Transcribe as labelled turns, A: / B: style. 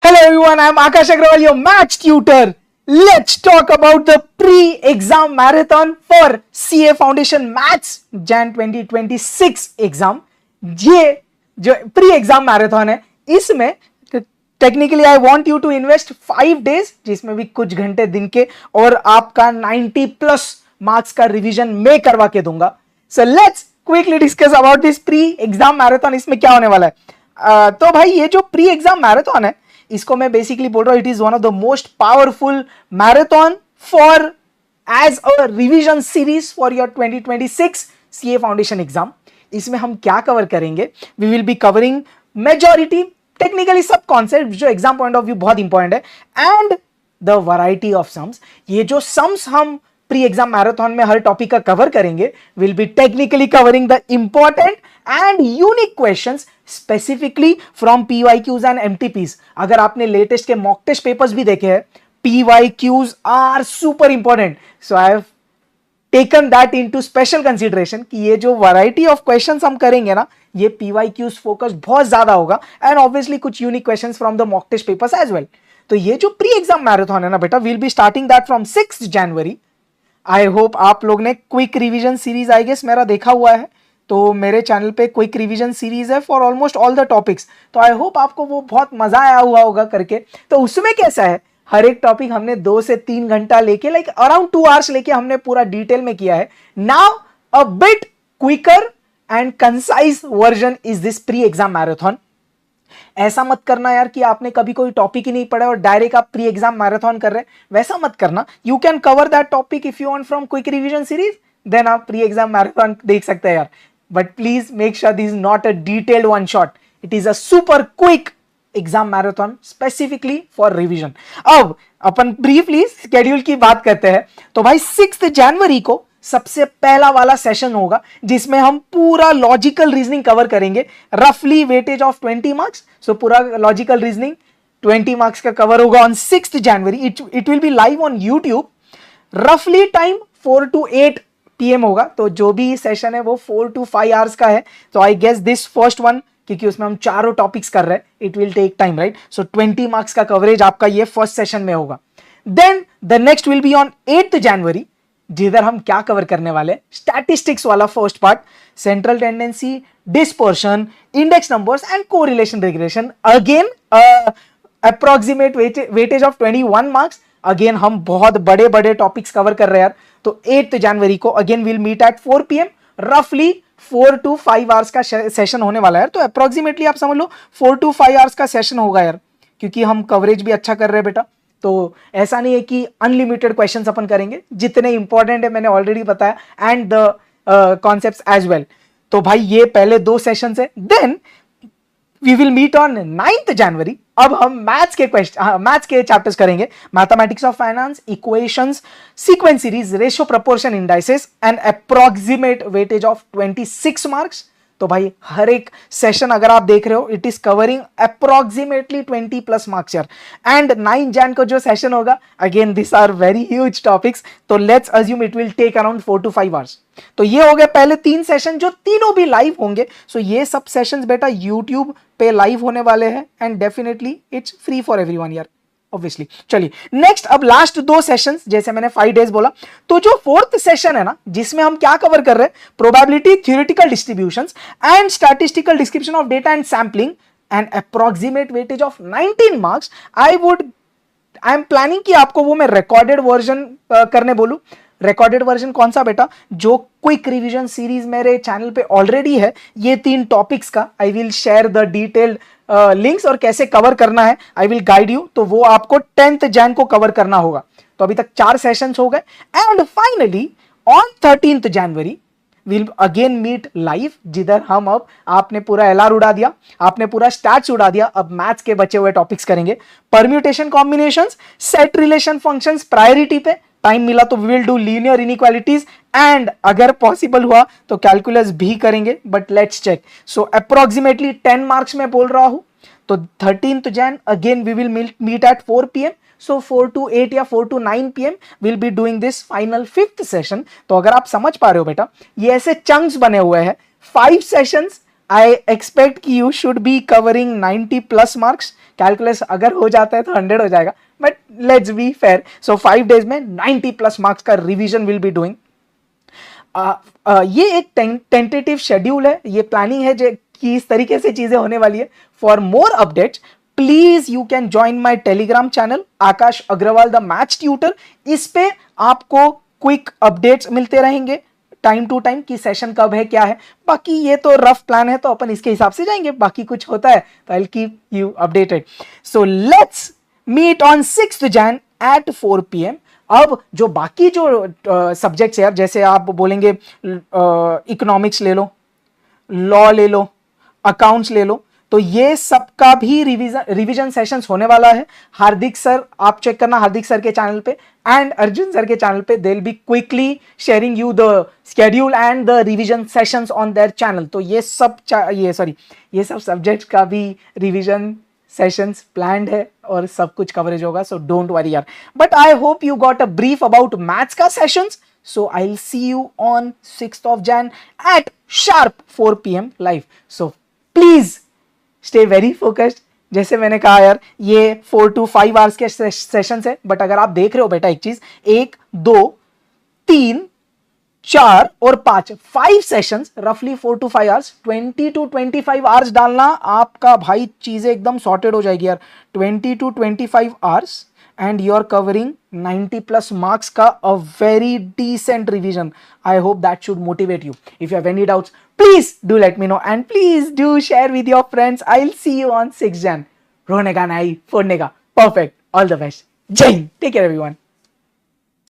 A: Hello everyone, I am Akash Agrawal, your maths tutor. Let's talk about the pre-exam marathon for CA Foundation Maths Jan 2026 exam. ये जो pre exam marathon है इसमें technically I want you to invest 5 days जिसमें भी कुछ घंटे दिन के और आपका 90 प्लस मार्क्स का रिवीजन मैं करवा के दूंगा. So let's quickly discuss about this pre exam marathon. इसमें क्या होने वाला है? तो भाई ये जो प्री एग्जाम मैराथन है इसको मैं बेसिकली बोल रहा हूं, it is one of the most powerful marathon for as a revision series for your 2026 CA foundation exam. इसमें हम क्या कवर करेंगे? We will be covering majority technically सब कॉन्सेप्ट जो एग्जाम पॉइंट ऑफ व्यू बहुत इंपॉर्टेंट है and the variety of sums. ये जो सम्स हम प्री एग्जाम मैराथन में हर टॉपिक का कवर करेंगे will be technically covering the important and unique questions specifically from PYQs and MTPs. अगर आपने लेटेस्ट के मॉक टेस्ट पेपर्स भी देखे हैं, PYQs are super important. So I have taken that into special consideration कि ये जो वैरायटी ऑफ क्वेश्चंस हम करेंगे ना, ये PYQs फोकस बहुत ज्यादा होगा एंड ऑब्वियसली कुछ unique questions from the mock test papers as well. तो ये जो प्री एग्जाम मैराथन है ना बेटा, will be starting that from 6 January. I hope आप लोग ने quick revision series I guess मेरा देखा हुआ है. तो मेरे चैनल पे क्विक रिवीजन सीरीज है for almost all the topics. तो आई होप आपको वो बहुत मजा आया हुआ होगा करके. तो उसमें कैसा है, हर एक टॉपिक हमने 2 से 3 घंटा लेके लाइक अराउंड 2 आवर्स लेके हमने पूरा डिटेल में किया है. Now a bit quicker and concise version is this pre exam marathon. ऐसा मत करना यार कि आपने कभी कोई टॉपिक ही नहीं पढ़ा और डायरेक्ट आप प्री एग्जाम मैराथन कर रहे हैं, वैसा मत करना. You can cover that topic if you want from quick revision series, then आप प्री एग्जाम मैराथन देख सकते हैं यार. But please make sure this is not a detailed one shot. It is a super quick exam marathon specifically for revision. अब अपन briefly schedule की बात करते हैं. तो भाई 6 जनवरी को सबसे पहला वाला सेशन होगा जिसमें हम पूरा लॉजिकल रीजनिंग कवर करेंगे. रफली वेटेज ऑफ 20 मार्क्स. सो पूरा लॉजिकल रीजनिंग 20 मार्क्स का कवर होगा on 6 January. It will be live on YouTube. रफली टाइम 4 to 8 PM होगा. तो जो भी सेशन है वो 4 to 5 आवर्स का है. तो I guess this first one, क्योंकि उसमें हम चारों टॉपिक्स कर रहे हैं, it will take time right. So 20 marks का कवरेज आपका ये फर्स्ट सेशन में होगा. Then the next will be on 8 January, जिधर हम क्या कवर करने वाले, स्टैटिस्टिक्स वाला first part, central tendency, dispersion, index numbers and correlation regression. Again approximate weightage of 21 marks. Again हम बहुत बड़े बड़े टॉपिक्स कवर कर रहे हैं यार. तो 8 जनवरी को again will meet at 4 PM. रफली 4 to 5 आवर्स का सेशन होने वाला है. तो अप्रोक्सीमेटली आप समझ लो 4 to 5 आवर्स का सेशन होगा यार, क्योंकि हम कवरेज भी अच्छा कर रहे हैं बेटा. तो ऐसा नहीं है कि अनलिमिटेड क्वेश्चंस अपन करेंगे, जितने इंपॉर्टेंट है मैंने ऑलरेडी बताया and the concepts as well. तो भाई ये पहले 2 सेशंस है. Then we will meet on 9 January. अब हम मैथ्स के चैप्टर्स करेंगे. Mathematics of finance, equations, sequence series, ratio proportion indices and approximate weightage of 26 marks. तो भाई हर एक सेशन अगर आप देख रहे हो, it is covering approximately 20 plus marks यार. एंड 9 जन को जो सेशन होगा, again this are very huge topics. तो let's assume it will take around 4 to 5 hours. तो ये हो गए पहले 3 सेशन जो तीनों भी लाइव होंगे. सो ये सब सेशंस बेटा यूट्यूब पे लाइव होने वाले हैं and definitely it's free for everyone यार, ऑब्वियसली. चलिए नेक्स्ट, अब लास्ट 2 सेशंस, जैसे मैंने 5 डेज बोला. तो जो 4th सेशन है ना, जिसमें हम क्या कवर कर रहे हैं, probability, theoretical distributions and statistical description of data and sampling and approximate weightage of 19 marks. I am planning कि आपको वो मैं रिकॉर्डेड वर्जन करने बोलूं. रिकॉर्डेड वर्जन कौन सा बेटा? जो क्विक रिवीजन सीरीज मेरे चैनल पे ऑलरेडी है, ये 3 टॉपिक्स का I will share the detailed links और कैसे कवर करना है आई विल गाइड यू. तो वो आपको 10th जन को कवर करना होगा. तो अभी तक 4 सेशंस हो गए. And finally on 13th January will again meet live, जिधर हम अब, आपने पूरा LR उड़ा दिया, आपने पूरा स्टैट्स उड़ा दिया, अब मैथ्स के बचे हुए टॉपिक्स करेंगे. Permutation combinations, set relation functions, priority पे टाइम मिला तो we will do linear inequalities and अगर पॉसिबल हुआ तो कैलकुलस भी करेंगे, but let's check. So approximately 10 marks में बोल रहा हूं. तो 13th Jan again we will meet at 4 PM. सो 4 to 8 या 4 to 9 PM will be doing this final 5th session. तो अगर आप समझ पा रहे हो बेटा, ये ऐसे चंक्स बने हुए हैं. 5 सेशंस आई एक्सपेक्ट कि you should be covering 90 plus marks. Calculus अगर हो जाता है तो 100 हो जाएगा, but let's be fair. So 5 days में 90 प्लस मार्क्स का रिवीजन विल बी डूइंग. ये एक टेंटेटिव शेड्यूल है, ये प्लानिंग है कि इस तरीके से चीजें होने वाली है. For more updates please you can join my Telegram channel Aakash Agarwal the maths tutor. इस पे आपको क्विक अपडेट्स मिलते रहेंगे टाइम टू टाइम कि सेशन कब है क्या है. बाकी ये तो रफ प्लान है, तो अपन इसके हिसाब से जाएंगे. बाकी कुछ होता है तो I will keep you updated. So let's meet on 6th Jan at 4 PM. अब जो बाकी जो सब्जेक्ट्स है, जैसे आप बोलेंगे इकोनॉमिक्स ले लो, लॉ ले लो, अकाउंट्स ले लो, तो ये सबका भी रिवीजन सेशंस होने वाला है. हार्दिक सर, आप चेक करना हार्दिक सर के चैनल पे एंड अर्जुन सर के चैनल पे. They will be quickly sharing you the schedule and the revision sessions on their channel. तो ये सब सब्जेक्ट्स का भी रिवीजन सेशंस प्लान्ड है और सब कुछ कवरेज होगा. सो डोंट वरी यार. But I hope you got a brief about maths का sessions. So I'll see you on 6th of Jan at sharp 4 PM live. So please stay very focused. जैसे मैंने कहा यार, ये 4 to 5 hours के sessions है, but अगर आप देख रहे हो बेटा एक चीज, 1 2 3 4 और 5 सेशंस, रफली 4 to 5 hours, 20 to 25 hours डालना आपका भाई, चीजें एकदम सॉर्टेड हो जाएगी यार. 20 to 25 hours and you're covering 90 plus marks ka, a very decent revision. I hope that should motivate you. If you have any doubts, please do let me know and please do share with your friends. I'll see you on 6th Jan. रोने का नहीं, फोड़ने का. Perfect. All the best. Jai Hind. Take care everyone.